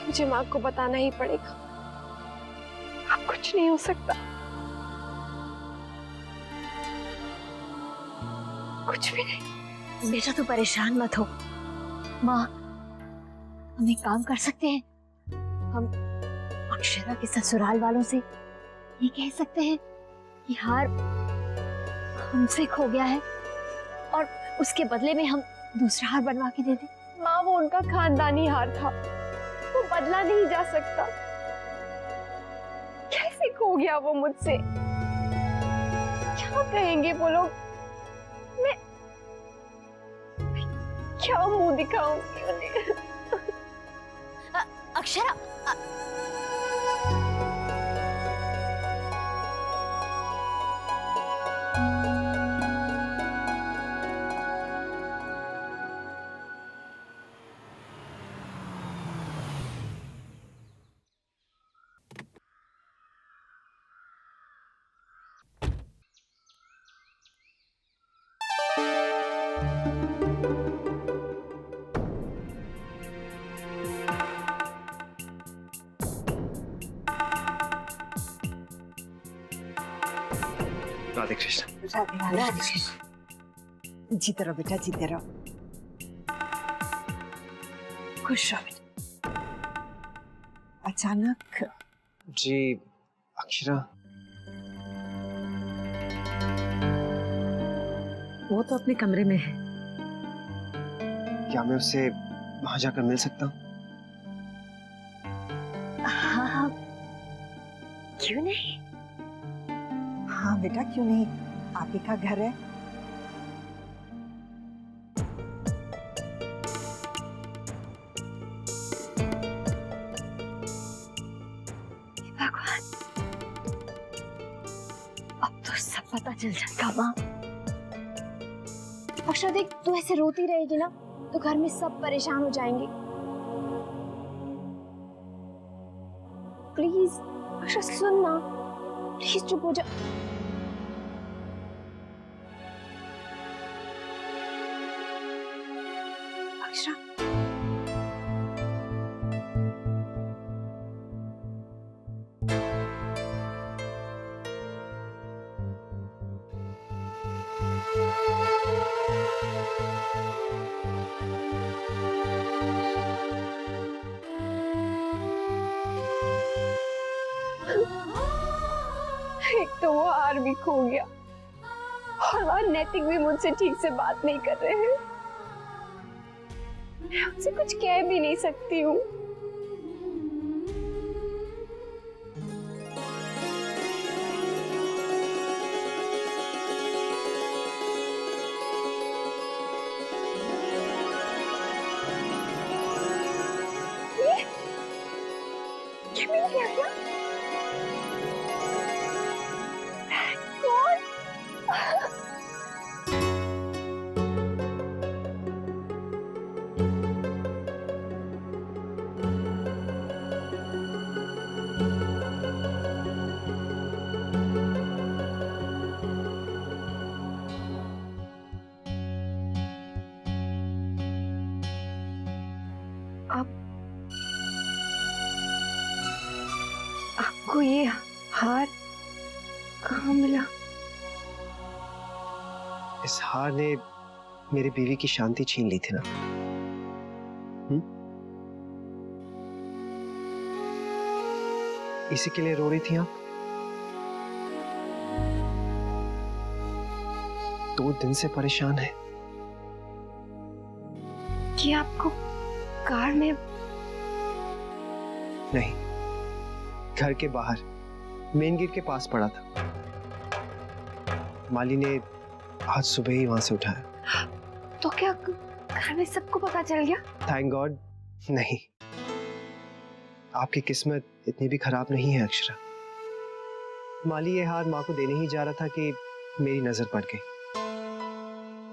मुझे माँ को बताना ही पड़ेगा। अब कुछ नहीं हो सकता, कुछ भी नहीं। बेटा तू परेशान मत हो। माँ, हम एक काम कर सकते हैं, हम अक्षरा के ससुराल वालों से ये कह सकते हैं कि हार हमसे खो गया है और उसके बदले में हम दूसरा हार बनवा के दे दें। माँ, वो उनका खानदानी हार था, वो बदला नहीं जा सकता। कैसे खो गया वो मुझसे? क्या कहेंगे वो लोग? मैं क्या मुंह दिखाऊंगी उन्हें? अक्षरा, राधे कृष्ण। राधे कृष्ण। जीते रहो बेटा, जीते रहो, खुश रहो बेटा। अचानक जी अक्षरा, वो तो अपने कमरे में है। क्या मैं उससे वहां जाकर मिल सकता हूँ? हाँ हाँ, क्यों नहीं? हाँ बेटा, क्यों नहीं, आप ही का घर है। भगवान, अब तो सब पता चल जाएगा। माँ, अक्षरा देख, तू ऐसे रोती रहेगी ना तो घर में सब परेशान हो जाएंगे। प्लीज अक्षरा, सुन ना, प्लीज चुप हो जा। अक्षरा, एक तो वो हार भी खो गया और वह नैतिक भी मुझसे ठीक से बात नहीं कर रहे हैं। मैं उनसे कुछ कह भी नहीं सकती हूँ। ये मिल गया क्या? कौन? आपको ये हार कहाँ मिला? इस हार ने मेरी बीवी की शांति छीन ली थी ना। इसी के लिए रो रही थी आप? 2 दिन से परेशान है। कि आपको कार में? नहीं, घर के बाहर मेन गेट के पास पड़ा था। माली ने आज सुबह ही वहां से उठाया। तो क्या घर में सबको पता चल गया? थैंक गॉड नहीं। आपकी किस्मत इतनी भी खराब नहीं है अक्षरा। माली ये हार माँ को देने ही जा रहा था कि मेरी नजर पड़ गई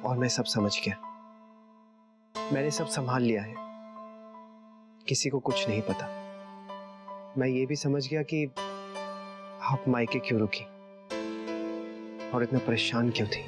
और मैं सब समझ गया। मैंने सब संभाल लिया है, किसी को कुछ नहीं पता। मैं ये भी समझ गया कि आप मायके क्यों रुकी और इतना परेशान क्यों थी।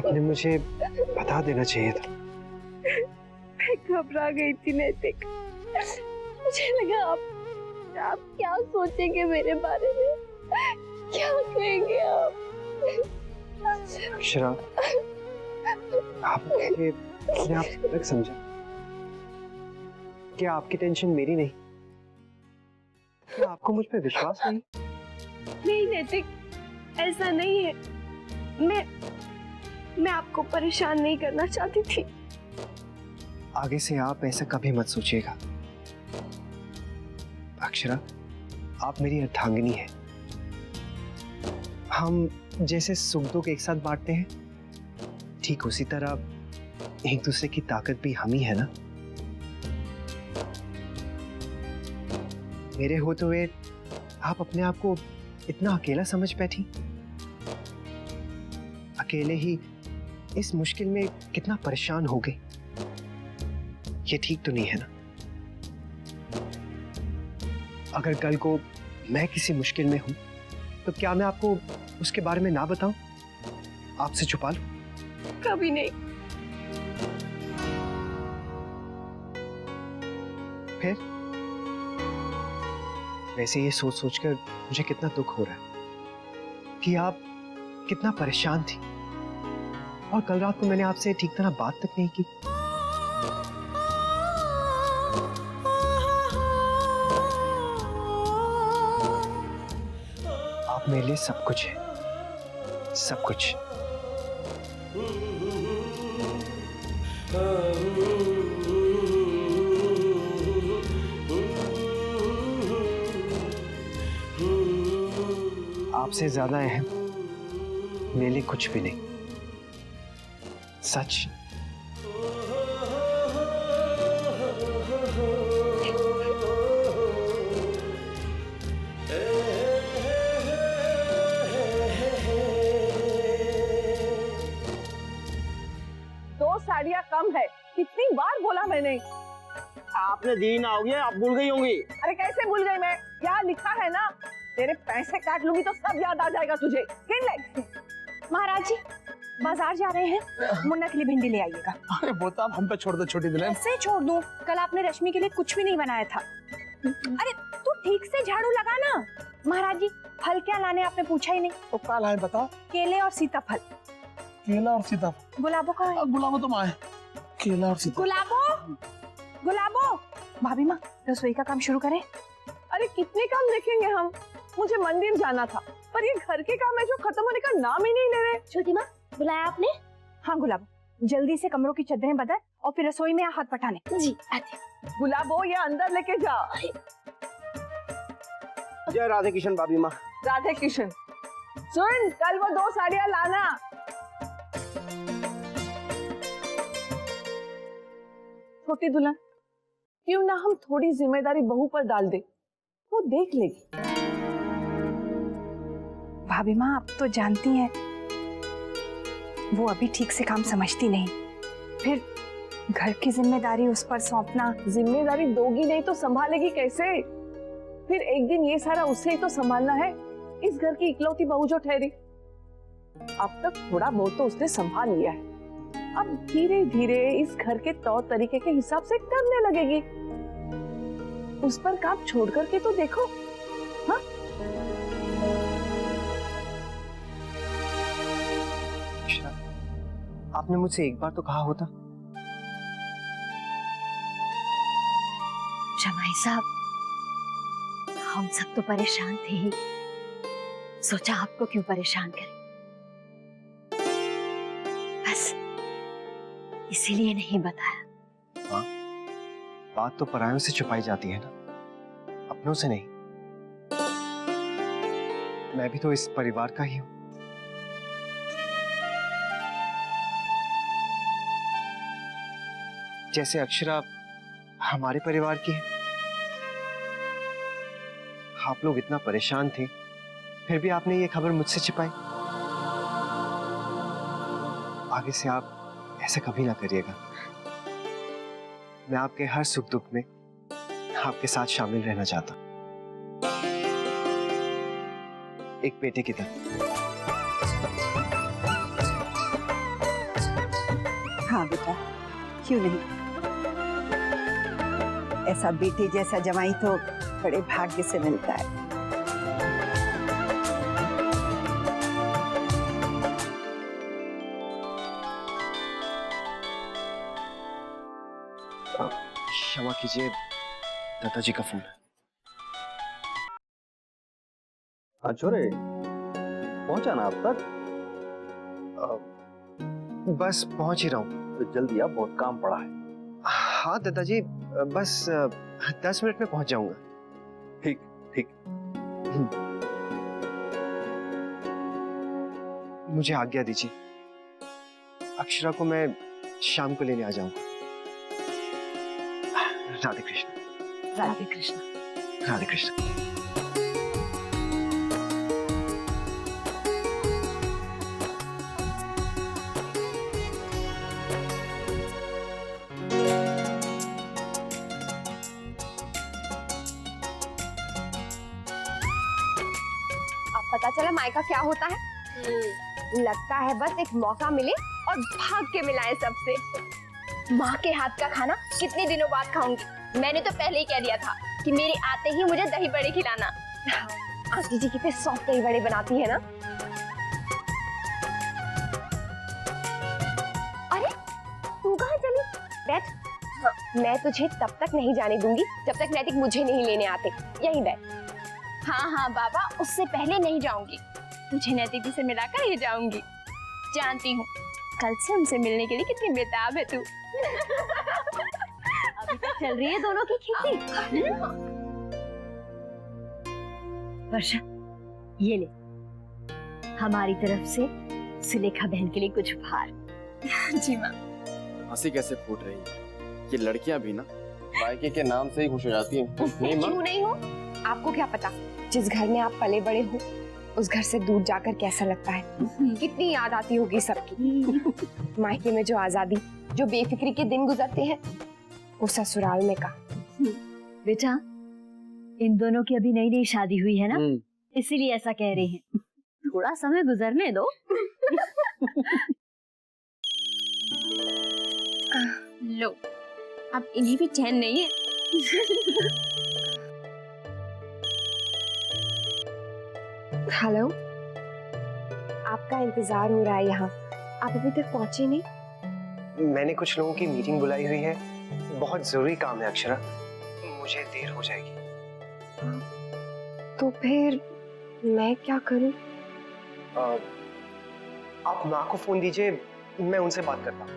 आपने मुझे बता देना चाहिए था। मैं घबरा गई थी नैतिक। मुझे लगा आप क्या सोचेंगे मेरे बारे में, क्या कहेंगे आप। अक्षरा, आपने अपने आप को अलग समझा। क्या आपकी टेंशन मेरी नहीं? क्या आपको मुझ पे विश्वास नहीं? नहीं नैतिक, ऐसा नहीं है। मैं आपको परेशान नहीं करना चाहती थी। आगे से आप ऐसा कभी मत सोचिएगा। अक्षरा, आप मेरी अर्धांगिनी हैं। हम जैसे सुख दुख एक साथ बांटते हैं, ठीक उसी तरह एक दूसरे की ताकत भी हम ही है ना। मेरे होते हुए आप अपने आप को इतना अकेला समझ बैठी। अकेले ही इस मुश्किल में कितना परेशान हो गए, ये ठीक तो नहीं है ना। अगर कल को मैं किसी मुश्किल में हूं तो क्या मैं आपको उसके बारे में ना बताऊं, आपसे छुपा लूं? कभी नहीं। फिर वैसे ये सोच सोचकर मुझे कितना दुख हो रहा है कि आप कितना परेशान थी, और कल रात को मैंने आपसे ठीक तरह बात तक नहीं की। आप मेरे लिए सब कुछ है, सब कुछ। आपसे ज्यादा अहम मेरे लिए कुछ भी नहीं, सच। दो साड़ियाँ कम है, कितनी बार बोला मैंने। आपने दी ना होगी, आप भूल गई होंगी। अरे कैसे भूल गई मैं, क्या लिखा है ना। तेरे पैसे काट लूंगी तो सब याद आ जाएगा तुझे। किन ले? महाराज जी बाजार जा रहे हैं, मुन्ना के लिए भिंडी ले आइएगा। अरे वो तो आप हम पे छोड़ दो छोटी दुल्हन। कैसे छोड़ दूं? कल आपने रश्मि के लिए कुछ भी नहीं बनाया था। अरे तू ठीक से झाड़ू लगा ना। महाराज जी फल क्या लाने आपने पूछा ही नहीं। तो क्या लाए बताओ? केले और सीताफल। केला और सीताफल। गुलाबो कहाँ है? गुलाबो तो माँ है। केला और सीताफल। गुलाबो, गुलाबो। भाभी माँ रसोई का काम शुरू करें। अरे कितने काम देखेंगे हम, मुझे मंदिर जाना था, पर ये घर के काम है जो खत्म होने का नाम ही नहीं ले रहे। छोटी माँ बुलाया आपने? हाँ गुलाबो, जल्दी से कमरों की चादरें बदल और फिर रसोई में हाथ पठाने। जी आते। गुलाबो ये अंदर लेके जा। जय राधे किशन भाभी माँ। राधे किशन, सुन कल वो दो साड़ियाँ लाना। छोटी दुल्हन, क्यों ना हम थोड़ी जिम्मेदारी बहू पर डाल दे, वो देख लेगी। भाभी माँ आप तो जानती हैं वो अभी ठीक से काम समझती नहीं, फिर घर की जिम्मेदारी उस पर सौंपना। जिम्मेदारी दोगी नहीं तो संभालेगी कैसे? फिर एक दिन ये सारा उससे ही तो संभालना है, इस घर की इकलौती बहू जो ठहरी। अब तक थोड़ा बहुत तो उसने संभाल लिया है, अब धीरे धीरे इस घर के तौर तरीके के हिसाब से करने लगेगी। उस पर काम छोड़ करके तो देखो। हाँ आपने मुझसे एक बार तो कहा होता। जमाई साहब हम सब तो परेशान थे ही, सोचा आपको क्यों परेशान करें, बस इसीलिए नहीं बताया। हाँ, बात तो परायों से छुपाई जाती है ना, अपनों से नहीं। मैं भी तो इस परिवार का ही हूं। जैसे अक्षरा हमारे परिवार की है। आप लोग इतना परेशान थे, फिर भी आपने ये खबर मुझसे छिपाई। आगे से आप ऐसा कभी ना करिएगा। मैं आपके हर सुख दुख में आपके साथ शामिल रहना चाहता हूं, एक बेटे की तरह। हाँ बेटा, क्यों नहीं। ऐसा बेटे जैसा जमाई तो बड़े भाग्य से मिलता है। क्षमा कीजिए, दादाजी का फोन है। हाँ छोरे, पहुंचा ना अब तक? बस पहुंच ही रहा हूँ। तो जल्दी आ, बहुत काम पड़ा है। हाँ दादाजी, बस 10 मिनट में पहुंच जाऊंगा। ठीक ठीक। मुझे आज्ञा दीजिए, अक्षरा को मैं शाम को लेने आ जाऊंगा। राधे कृष्ण। राधे कृष्ण। राधे कृष्ण। अब पता चला मायका क्या होता है। लगता है बस एक मौका मिले और भाग के मिलाए सबसे। माँ के हाथ का खाना कितने दिनों बाद खाऊंगी। मैंने तो पहले ही कह दिया था कि मेरे आते ही मुझे दही बड़े खिलाना। आंटी जी कितने सॉफ्ट दही बड़े बनाती है ना। अरे तू कहाँ चली? बैठ। हाँ, मैं तुझे तब तक नहीं जाने दूंगी जब तक नैतिक मुझे नहीं लेने आते। यहीं बैठ। हाँ हाँ बाबा, उससे पहले नहीं जाऊंगी। तुझे नैतिक जी से मिलाकर ही जाऊंगी। जानती हूँ कल से हमसे मिलने के लिए कितनी बेताब है तू। अभी तक चल रही है दोनों की खेती। वर्षा, ये ले हमारी तरफ से सुलेखा बहन के लिए कुछ उपहार। जी माँ। हंसी कैसे फूट रही है। ये लड़कियां भी ना मायके के नाम से ही खुश हो जाती हैं। नहीं माँ? क्यों नहीं हो? आपको क्या पता जिस घर में आप पले बड़े हो उस घर से दूर जाकर कैसा लगता है। कितनी याद आती होगी सबकी। मायके में जो आजादी, जो बेफिक्री के दिन गुजरते हैं, वो ससुराल में कहाँ। बेटा, इन दोनों की अभी नई नई शादी हुई है ना, इसीलिए ऐसा कह रहे हैं। थोड़ा समय गुजरने दो। लो, अब इन्हीं भी चैन नहीं है। हेलो, आपका इंतजार हो रहा है यहाँ। आप अभी तक पहुंचे नहीं? मैंने कुछ लोगों की मीटिंग बुलाई हुई है। बहुत जरूरी काम है अक्षरा, मुझे देर हो जाएगी। तो फिर मैं क्या करूं? आप माँ को फोन दीजिए, मैं उनसे बात करता हूँ।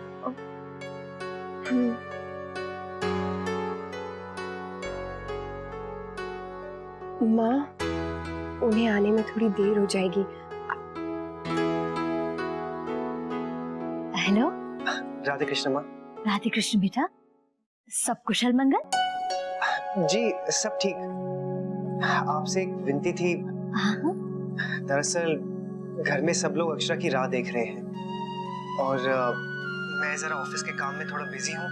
माँ, उन्हें आने में थोड़ी देर हो जाएगी। हेलो। राधे कृष्ण माँ। राधे कृष्ण बेटा, सब कुशल मंगल? जी सब ठीक। आपसे एक विनती थी। हाँ। दरअसल घर में सब लोग अक्षरा की राह देख रहे हैं और मैं जरा ऑफिस के काम में थोड़ा बिजी हूँ।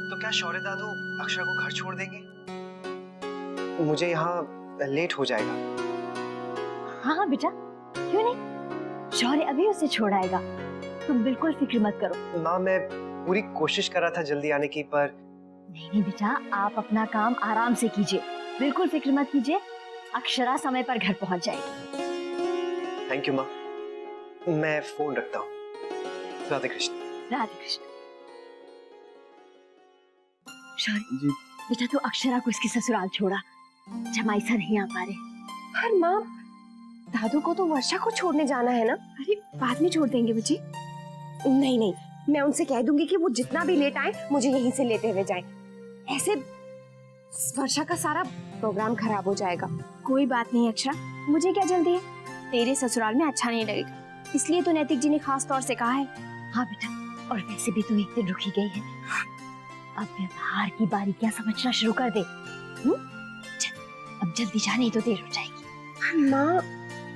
तो क्या शौर्य दादू अक्षरा को घर छोड़ देंगे? मुझे यहाँ लेट हो जाएगा। हाँ हाँ बेटा, क्यों नहीं, शौर्य अभी उसे छोड़ आएगा। तुम बिल्कुल फिक्र मत करो। माँ, मैं पूरी कोशिश कर रहा था जल्दी आने की, पर नहीं बेटा, आप अपना काम आराम से कीजिए, बिल्कुल फिक्र मत कीजिए। अक्षरा समय पर घर पहुंच जाएगी। थैंक यू माँ। मैं फोन रखता हूँ। राधे कृष्ण। राधे कृष्ण। शौर्य जी बेटा, तो अक्षरा को इसके ससुराल छोड़ा, जमाई सा नहीं आ पा रहे। पर माँ, दादू को तो वर्षा को छोड़ने जाना है ना। अरे बाद में छोड़ देंगे मुझे। नहीं नहीं, मैं उनसे कह दूंगी कि वो जितना भी लेट आए मुझे यहीं से लेते हुए जाएं। ऐसे वर्षा का सारा प्रोग्राम खराब हो जाएगा। कोई बात नहीं अक्षरा, मुझे क्या जल्दी है। तेरे ससुराल में अच्छा नहीं लगेगा, इसलिए तो नैतिक जी ने खास तौर से कहा है। हाँ बेटा, और वैसे भी तो एक दिन रुकी गई है, अब व्यवहार की बारीकियां समझना शुरू कर दे। चल, अब जल्दी जाने तो देर हो जाएगी। माँ,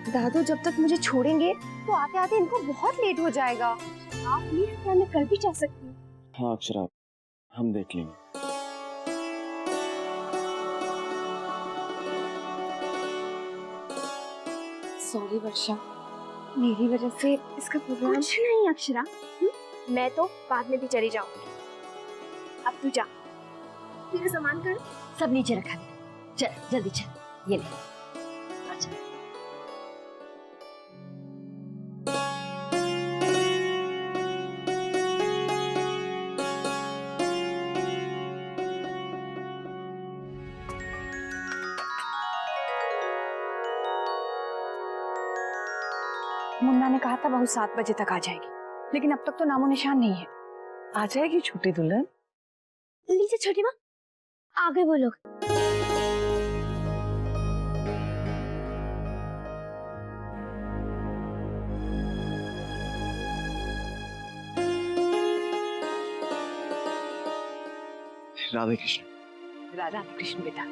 दादू जब तक मुझे छोड़ेंगे तो आते आते इनको बहुत लेट हो जाएगा। आप प्लीज, क्या मैं कल भी जा सकती हूँ? हाँ अक्षरा, हम देख लेंगे। सॉरी वर्षा, मेरी वजह से इसका प्रोग्राम। कुछ नहीं अक्षरा, मैं तो बाद में भी चली जाऊंगी। अब तू जा, तेरा सामान कर। सब नीचे रखा है। चल जल्दी चल, ये ले। अच्छा। मुन्ना ने कहा था बहू 7 बजे तक आ जाएगी, लेकिन अब तक तो नामो निशान नहीं है। आ जाएगी छोटी दुल्हन। लीजिए छोटी माँ, आ गए वो लोग। राधे कृष्ण। राधा कृष्ण बेटा।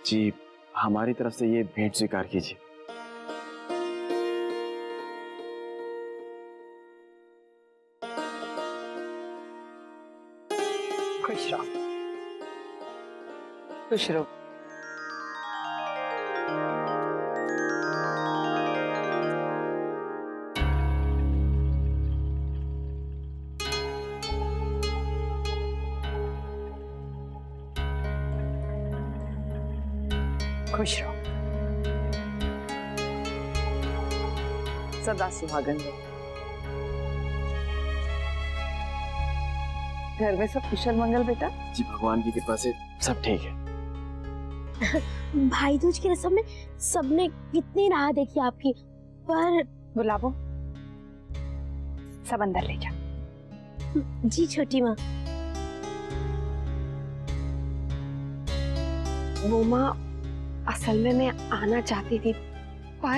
जी, हमारी तरफ से ये भेंट स्वीकार कीजिए। खुश रहो, खुश रहो। खुश रहो, सदा सुहागन रहो। घर में सब कुशल मंगल बेटा? जी, भगवान की कृपा से सब ठीक है। भाई दूज की रस्म में सबने कितनी राह देखी आपकी, पर बुलावो, सब अंदर ले जा। जी छोटी माँ। वो माँ, असल में मैं आना चाहती थी, पर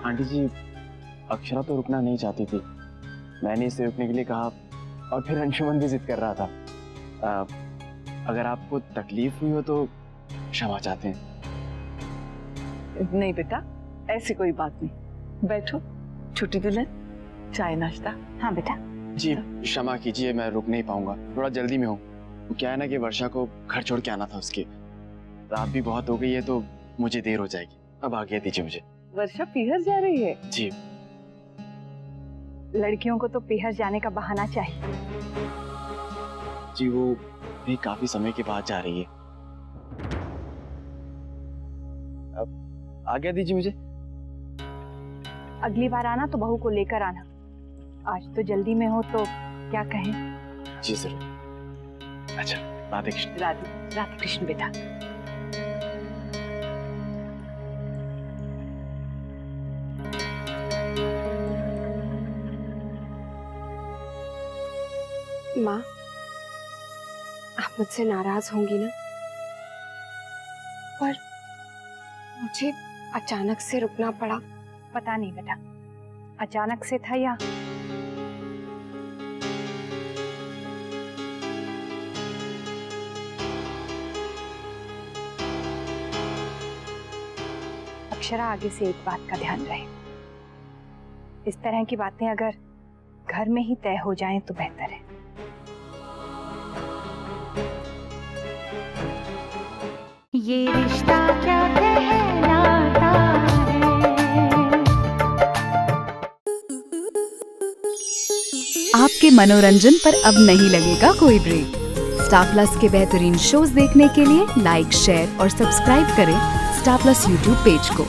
आंटी जी, अक्षरा तो रुकना नहीं चाहती थी। मैंने इसे रुकने के लिए कहा और फिर अंशुमन भी जिद कर रहा था। अगर आपको तकलीफ हुई हो तो क्षमा चाहते हैं। नहीं बेटा, ऐसी कोई बात नहीं। बैठो छोटी दुल्हन, चाय नाश्ता। हाँ बेटा। जी, क्षमा कीजिए, मैं रुक नहीं पाऊंगा, थोड़ा जल्दी में हूँ। क्या है ना कि वर्षा को घर छोड़ के आना था उसके। रात भी बहुत हो गई है तो मुझे देर हो जाएगी। अब आगे दीजिए मुझे। वर्षा पीहर जा रही है? जी। लड़कियों को तो पीहर जाने का बहाना चाहिए। जी, वो भी काफी समय के बाद जा रही है। अब आगे दीजिए मुझे। अगली बार आना तो बहू को लेकर आना। आज तो जल्दी में हो तो क्या कहें? जी जरूर। अच्छा, राधे कृष्ण। राधे कृष्ण बेटा। माँ, आप मुझसे नाराज होंगी ना, पर मुझे अचानक से रुकना पड़ा। पता नहीं बेटा, अचानक से था या अक्षरा, आगे से एक बात का ध्यान रहे, इस तरह की बातें अगर घर में ही तय हो जाएं तो बेहतर है। ये रिश्ता क्या कहलाता है। आपके मनोरंजन पर अब नहीं लगेगा कोई ब्रेक। स्टार प्लस के बेहतरीन शोज देखने के लिए लाइक, शेयर और सब्सक्राइब करें स्टार प्लस यूट्यूब पेज को।